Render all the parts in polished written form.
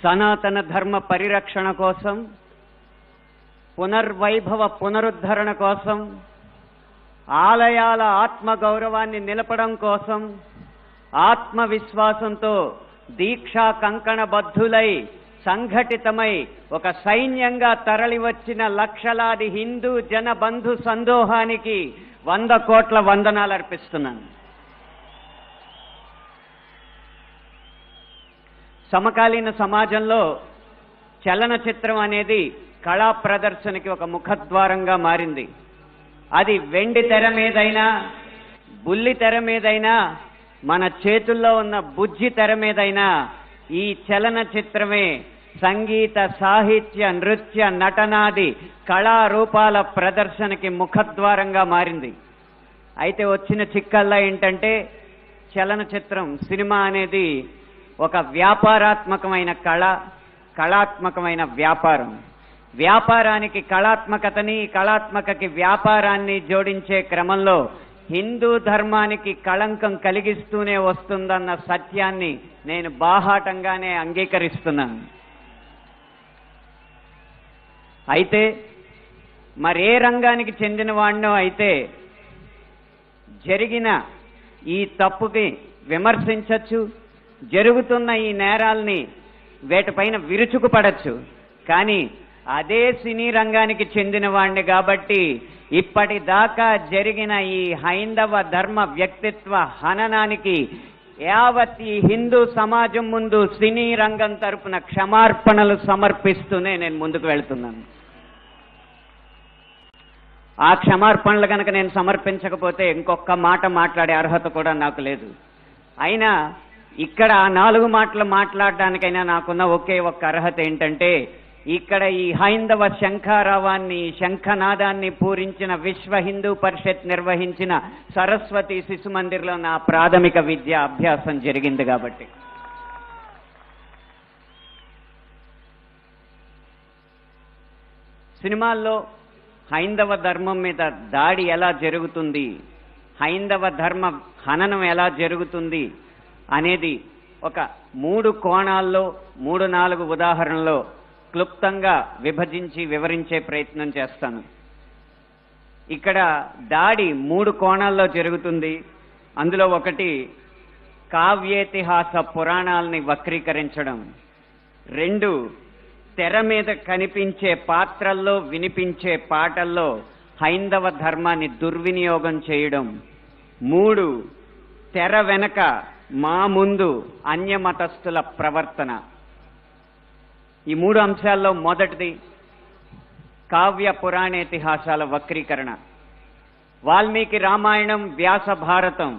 సనాతన ధర్మ పరిరక్షణ కోసం, పునర్వైభవ పునరుద్ధరణ కోసం, ఆలయాల ఆత్మగౌరవాన్ని నిలపడం కోసం ఆత్మవిశ్వాసంతో దీక్షా కంకణబద్ధులై సంఘటితమై ఒక సైన్యంగా తరలివచ్చిన లక్షలాది హిందూ జన బంధు సందోహానికి 100 కోట్ల వందనాలు అర్పిస్తున్నాను. సమకాలీన సమాజంలో చలనచిత్రం అనేది కళా ప్రదర్శనకి ఒక ముఖద్వారంగా మారింది. అది వెండి తెర మీదైనా, బుల్లి తెర మీదైనా, మన చేతుల్లో ఉన్న బుజ్జి తెర మీదైనా ఈ చలనచిత్రమే సంగీత, సాహిత్య, నృత్య, నటనాది కళారూపాల ప్రదర్శనకి ముఖద్వారంగా మారింది. అయితే వచ్చిన చిక్కల్లా ఏంటంటే, చలనచిత్రం, సినిమా అనేది ఒక వ్యాపారాత్మకమైన కళ, కళాత్మకమైన వ్యాపారం. వ్యాపారానికి కళాత్మకతని, కళాత్మకకి వ్యాపారాన్ని జోడించే క్రమంలో హిందూ ధర్మానికి కళంకం కలిగిస్తూనే వస్తుందన్న సత్యాన్ని నేను బాహాటంగానే అంగీకరిస్తున్నాను. అయితే మరే రంగానికి చెందిన వాడినో అయితే జరిగిన ఈ తప్పుకి విమర్శించచ్చు, జరుగుతున్న ఈ నేరాల్ని వేటిపైన విరుచుకుపడచ్చు. కానీ అదే సినీ రంగానికి చెందిన వాడిని కాబట్టి ఇప్పటిదాకా జరిగిన ఈ హైందవ ధర్మ వ్యక్తిత్వ హననానికి యావత్ ఈ హిందూ సమాజం ముందు సినీ రంగం తరపున క్షమార్పణలు సమర్పిస్తూనే నేను ముందుకు వెళ్తున్నాను. ఆ క్షమార్పణలు కనుక నేను సమర్పించకపోతే ఇంకొక మాట మాట్లాడే అర్హత కూడా నాకు లేదు. అయినా ఇక్కడ ఆ 4 మాటలు మాట్లాడడానికైనా నాకున్న ఒకే ఒక్క అర్హత ఏంటంటే, ఇక్కడ ఈ హైందవ శంఖారావాన్ని, శంఖనాదాన్ని పూరించిన విశ్వ హిందూ పరిషత్ నిర్వహించిన సరస్వతి శిశు మందిర్లో నా ప్రాథమిక విద్య అభ్యాసం జరిగింది కాబట్టి. సినిమాల్లో హైందవ ధర్మం మీద దాడి ఎలా జరుగుతుంది, హైందవ ధర్మ హననం ఎలా జరుగుతుంది అనేది ఒక 3 కోణాల్లో 3-4 ఉదాహరణలో క్లుప్తంగా విభజించి వివరించే ప్రయత్నం చేస్తాను. ఇక్కడ దాడి 3 కోణాల్లో జరుగుతుంది. అందులో ఒకటి కావ్యేతిహాస పురాణాలని వక్రీకరించడం, 2 తెర మీద కనిపించే పాత్రల్లో వినిపించే పాటల్లో హైందవ ధర్మాన్ని దుర్వినియోగం చేయడం, 3 తెర వెనక మా ముందు అన్యమతస్థుల ప్రవర్తన. ఈ 3 అంశాల్లో మొదటిది కావ్య పురాణేతిహాసాల వక్రీకరణ. వాల్మీకి రామాయణం, వ్యాస భారతం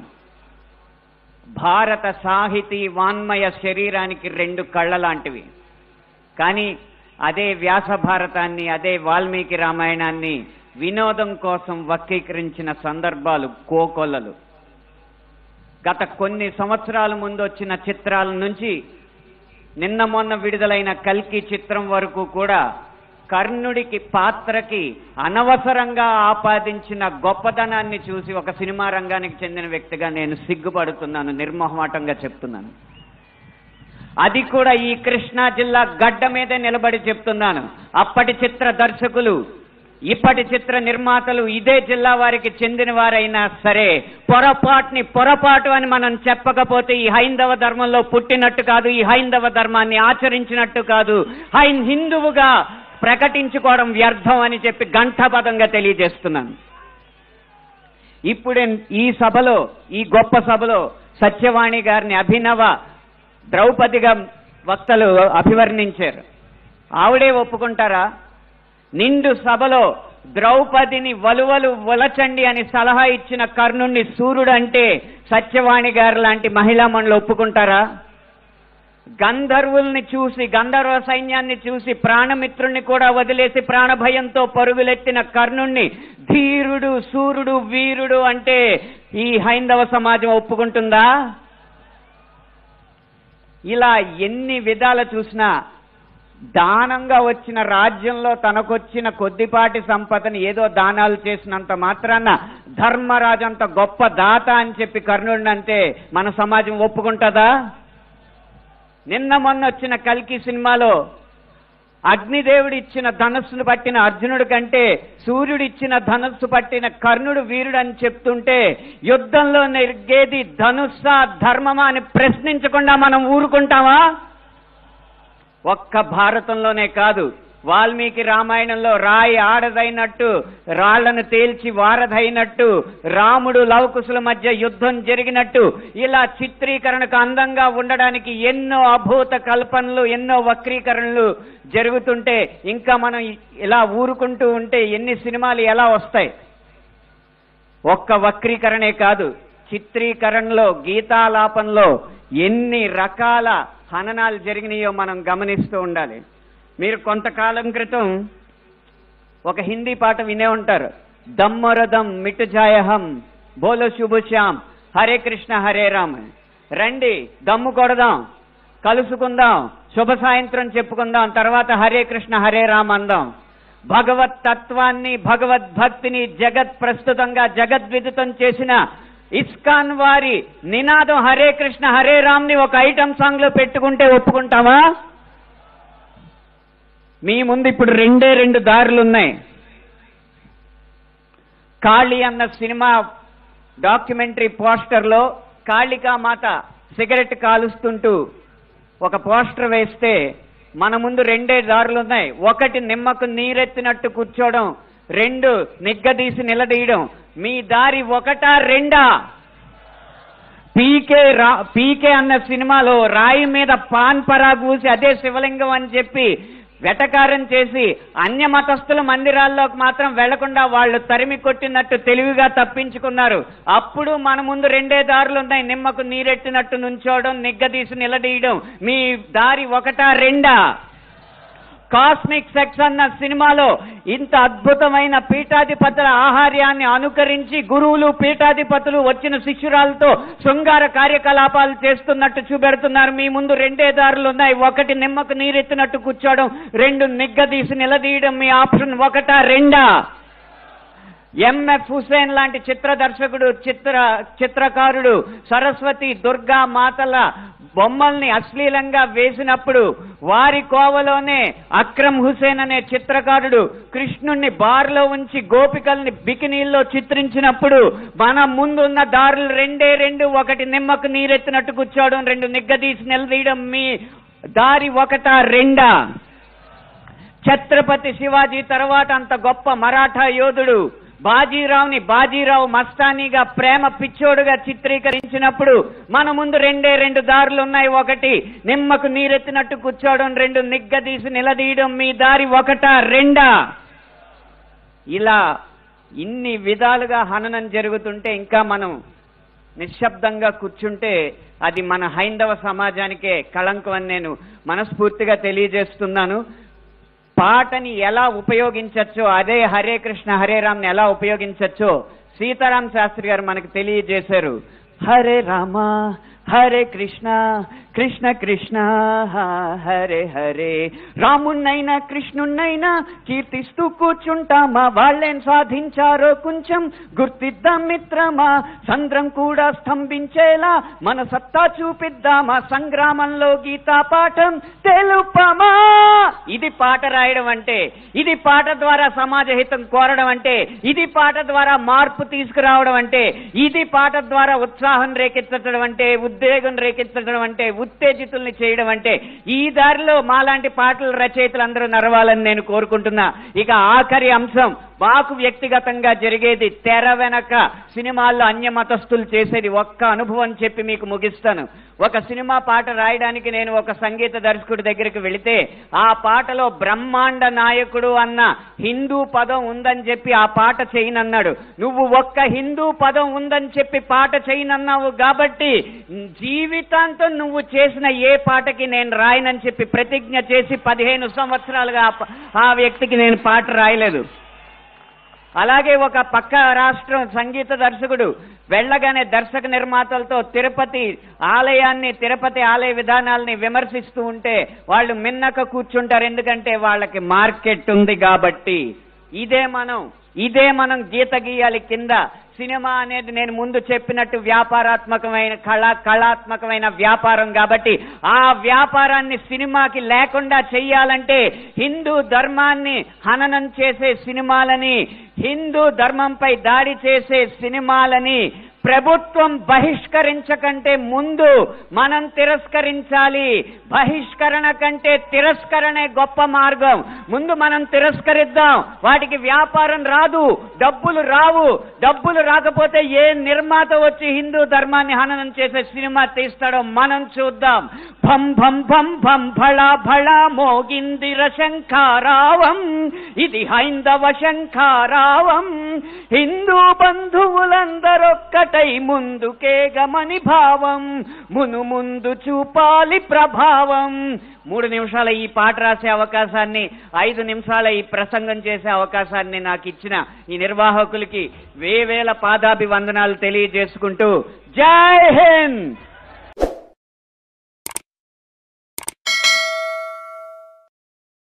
భారత సాహితీ వాన్మయ శరీరానికి 2 కళ్ళ లాంటివి. కానీ అదే వ్యాస భారతాన్ని, అదే వాల్మీకి రామాయణాన్ని వినోదం కోసం వక్రీకరించిన సందర్భాలు కోకొల్లలు. గత కొన్ని సంవత్సరాల ముందు వచ్చిన చిత్రాల నుంచి నిన్న మొన్న విడుదలైన కల్కి చిత్రం వరకు కూడా కర్ణుడికి పాత్రకి అనవసరంగా ఆపాదించిన గొప్పతనాన్ని చూసి ఒక సినిమా రంగానికి చెందిన వ్యక్తిగా నేను సిగ్గుపడుతున్నాను, నిర్మోహమాటంగా చెప్తున్నాను. అది కూడా ఈ కృష్ణా జిల్లా గడ్డ మీదే నిలబడి చెప్తున్నాను. అప్పటి చిత్ర దర్శకులు, ఇప్పటి చిత్ర నిర్మాతలు ఇదే జిల్లా వారికి చెందిన వారైనా సరే పొరపాటు అని మనం చెప్పకపోతే ఈ హైందవ ధర్మంలో పుట్టినట్టు కాదు, ఈ హైందవ ధర్మాన్ని ఆచరించినట్టు కాదు, హిందువుగా ప్రకటించుకోవడం వ్యర్థం అని చెప్పి ఘంటాపథంగా తెలియజేస్తున్నాను. ఇప్పుడే ఈ సభలో, ఈ గొప్ప సభలో సత్యవాణి గారిని అభినవ ద్రౌపదిగా వక్తలు అభివర్ణించారు. ఆవిడే ఒప్పుకుంటారా? నిండు సభలో ద్రౌపదిని వలువలు వలచండి అని సలహా ఇచ్చిన కర్ణుణ్ణి సూర్యుడు అంటే సత్యవాణి గారు లాంటి మహిళా మండలి ఒప్పుకుంటారా? గంధర్వుల్ని చూసి, గంధర్వ సైన్యాన్ని చూసి ప్రాణమిత్రుణ్ణి కూడా వదిలేసి ప్రాణభయంతో పరుగులెత్తిన కర్ణుణ్ణి ధీరుడు, సూర్యుడు, వీరుడు అంటే ఈ హైందవ సమాజం ఒప్పుకుంటుందా? ఇలా ఎన్ని విధాలు చూసినా దానంగా వచ్చిన రాజ్యంలో తనకొచ్చిన కొద్దిపాటి సంపదని ఏదో దానాలు చేసినంత మాత్రాన ధర్మరాజు అంత గొప్ప దాత అని చెప్పి కర్ణుడిని అంటే మన సమాజం ఒప్పుకుంటుందా? నిన్న మొన్న వచ్చిన కల్కి సినిమాలో అగ్నిదేవుడు ఇచ్చిన ధనస్సును పట్టిన అర్జునుడి కంటే సూర్యుడిచ్చిన ధనస్సు పట్టిన కర్ణుడు వీరుడు అని చెప్తుంటే యుద్ధంలో నెగ్గేది ధనుస్సా ధర్మమా అని ప్రశ్నించకుండా మనం ఊరుకుంటామా? ఒక్క భారతంలోనే కాదు, వాల్మీకి రామాయణంలో రాయి ఆడదైనట్టు, రాళ్లను తేల్చి వారధైనట్టు, రాముడు లవకుశుల మధ్య యుద్ధం జరిగినట్టు, ఇలా చిత్రీకరణకు అందంగా ఉండడానికి ఎన్నో అభూత కల్పనలు, ఎన్నో వక్రీకరణలు జరుగుతుంటే ఇంకా మనం ఇలా ఊరుకుంటూ ఉంటే ఎన్ని సినిమాలు ఎలా వస్తాయి? ఒక్క వక్రీకరణే కాదు, చిత్రీకరణలో, గీతాలాపంలో ఎన్ని రకాల హననాలు జరిగినాయో మనం గమనిస్తూ ఉండాలి. మీరు కొంతకాలం క్రితం ఒక హిందీ పాట వినే ఉంటారు, దమ్మరదం మిట్ జాయహం బోలో శుభశ్యాం హరే కృష్ణ హరే రామ్. రండి దమ్ము కొడదాం, కలుసుకుందాం, శుభ సాయంత్రం చెప్పుకుందాం, తర్వాత హరే కృష్ణ హరే రామ్ అందాం. భగవత్ తత్వాన్ని, భగవద్భక్తిని జగత్ ప్రస్తుతంగా జగద్విదితం చేసిన ఇస్కాన్ వారి నినాదం హరే కృష్ణ హరే రామ్ ని ఒక ఐటమ్ సాంగ్ లో పెట్టుకుంటే ఒప్పుకుంటామా? మీ ముందు ఇప్పుడు రెండు దారులున్నాయి. కాళీ అన్న సినిమా డాక్యుమెంటరీ పోస్టర్లో కాళికామాత సిగరెట్ కాలుస్తుంటూ ఒక పోస్టర్ వేస్తే మన ముందు రెండే దారులున్నాయి. ఒకటి నిమ్మకు నీరెత్తినట్టు కూర్చోవడం, రెండు నిగ్గదీసి నిలదీయడం. మీ దారి ఒకటా రెండా? పీకే అన్న సినిమాలో రాయి మీద పాన్ పరాగూసి అదే శివలింగం అని చెప్పి వెటకారం చేసి అన్య మతస్థుల మందిరాల్లోకి మాత్రం వెళ్లకుండా వాళ్ళు తరిమి కొట్టినట్టు తెలివిగా తప్పించుకున్నారు. అప్పుడు మన ముందు రెండే దారులు ఉన్నాయి, నిమ్మకు నీరెట్టినట్టు నుంచోవడం, నిగ్గదీసి నిలదీయడం. మీ దారి ఒకటా రెండా? కాస్మిక్ సెక్స్ అన్న సినిమాలో ఇంత అద్భుతమైన పీఠాధిపతుల ఆహార్యాన్ని అనుకరించి గురువులు, పీఠాధిపతులు వచ్చిన శిష్యురాలతో శృంగార కార్యకలాపాలు చేస్తున్నట్టు చూపెడుతున్నారు. మీ ముందు రెండే దారులు ఉన్నాయి, ఒకటి నిమ్మకు నీరెత్తినట్టు కూర్చోవడం, రెండు నిగ్గదీసి నిలదీయడం. మీ ఆప్షన్ ఒకటా రెండా? ఎంఎఫ్ హుసేన్ లాంటి చిత్ర దర్శకుడు, చిత్రకారుడు సరస్వతి, దుర్గా మాతల బొమ్మల్ని అశ్లీలంగా వేసినప్పుడు వారి కోవలోనే అక్రమ్ హుసేన్ అనే చిత్రకారుడు కృష్ణుణ్ణి బార్లో ఉంచి గోపికల్ని బికినీల్లో చిత్రించినప్పుడు మన ముందున్న దారులు రెండు. ఒకటి నిమ్మకు నీరెత్తినట్టు కూర్చోవడం, రెండు నిగ్గదీసి నిలదీయడం. మీ దారి ఒకటా రెండా? ఛత్రపతి శివాజీ తర్వాత అంత గొప్ప మరాఠా యోధుడు బాజీరావుని బాజీరావు మస్తానీగా ప్రేమ పిచ్చోడుగా చిత్రీకరించినప్పుడు మన ముందు రెండు దారులు ఉన్నాయి, ఒకటి నిమ్మకు నీరెత్తినట్టు కూర్చోవడం, రెండు నిగ్గదీసి నిలదీయడం. మీ దారి ఒకటా రెండా? ఇలా ఇన్ని విధాలుగా హననం జరుగుతుంటే ఇంకా మనం నిశ్శబ్దంగా కూర్చుంటే అది మన హైందవ సమాజానికే కళంకం అని నేను మనస్ఫూర్తిగా తెలియజేస్తున్నాను. పాటని ఎలా ఉపయోగించచ్చో, అదే హరే కృష్ణ హరే రామ్ని ఎలా ఉపయోగించచ్చో సీతారాం శాస్త్రి గారు మనకు తెలియజేశారు. హరే రామ హరే కృష్ణ కృష్ణ కృష్ణ హరే హరే. రామున్నైనా కృష్ణున్నైనా కీర్తిస్తూ కూర్చుంటామా, వాళ్ళేం సాధించారో కొంచెం గుర్తిద్దాం మిత్రమా. సంద్రం కూడా స్తంభించేలా మన సత్తా చూపిద్దామా, సంగ్రామంలో గీతా పాఠం తెలుపమా. ఇది పాట రాయడం అంటే, ఇది పాట ద్వారా సమాజ హితం కోరడం అంటే, ఇది పాట ద్వారా మార్పు తీసుకురావడం అంటే, ఇది పాట ద్వారా ఉత్సాహం రేకెత్తడం అంటే, ఉద్వేగం రేకెత్తడం అంటే, ఉత్తేజితుల్ని చేయడం అంటే. ఈ దారిలో మాలాంటి పాటల రచయితలు అందరూ నడవాలని నేను కోరుకుంటున్నా. ఇక ఆఖరి అంశం, మాకు వ్యక్తిగతంగా జరిగేది తెర వెనక సినిమాల్లో అన్య మతస్థులు చేసేది ఒక్క అనుభవం చెప్పి మీకు ముగిస్తాను. ఒక సినిమా పాట రాయడానికి నేను ఒక సంగీత దర్శకుడి దగ్గరికి వెళితే ఆ పాటలో బ్రహ్మాండ నాయకుడు అన్న హిందూ పదం ఉందని చెప్పి ఆ పాట చేయనన్నాడు. నువ్వు ఒక్క హిందూ పదం ఉందని చెప్పి పాట చేయనన్నావు కాబట్టి జీవితాంతం నువ్వు చేసిన ఏ పాటకి నేను రాయనని చెప్పి ప్రతిజ్ఞ చేసి 15 సంవత్సరాలుగా ఆ వ్యక్తికి నేను పాట రాయలేదు. అలాగే ఒక పక్క రాష్ట్రం సంగీత దర్శకుడు వెళ్ళగానే దర్శక నిర్మాతలతో తిరుపతి ఆలయాన్ని, తిరుపతి ఆలయ విధానాలని విమర్శిస్తూ ఉంటే వాళ్ళు మిన్నక కూర్చుంటారు, ఎందుకంటే వాళ్ళకి మార్కెట్ ఉంది కాబట్టి. ఇదే మనం గీత గీయాలి కింద. సినిమా అనేది నేను ముందు చెప్పినట్టు వ్యాపారాత్మకమైన కళాత్మకమైన వ్యాపారం కాబట్టి ఆ వ్యాపారాన్ని సినిమాకి లేకుండా చెయ్యాలంటే హిందూ ధర్మాన్ని హననం చేసే సినిమాలని, హిందూ ధర్మంపై దాడి చేసే సినిమాలని ప్రభుత్వం బహిష్కరించకంటే ముందు మనం తిరస్కరించాలి. బహిష్కరణ కంటే తిరస్కరణే గొప్ప మార్గం. ముందు మనం తిరస్కరిద్దాం. వాటికి వ్యాపారం రాదు, డబ్బులు రావు. డబ్బులు రాకపోతే ఏ నిర్మాత వచ్చి హిందూ ధర్మాన్ని హననం చేసే సినిమా తీస్తాడో మనం చూద్దాం. భం భం భం భం భళా భళా మోగిందిర శంఖారావం, ఇది హైందవ శంఖారావం. హిందూ బంధువులందరొక్కటై ముందుకే గమని భావం, ముందు చూపాలి ప్రభావం. 3 నిమిషాల ఈ పాట రాసే అవకాశాన్ని, 5 నిమిషాల ఈ ప్రసంగం చేసే అవకాశాన్ని నాకు ఇచ్చిన ఈ నిర్వాహకులకి వేవేల పాదాభివందనాలు తెలియజేసుకుంటూ జై హింద్.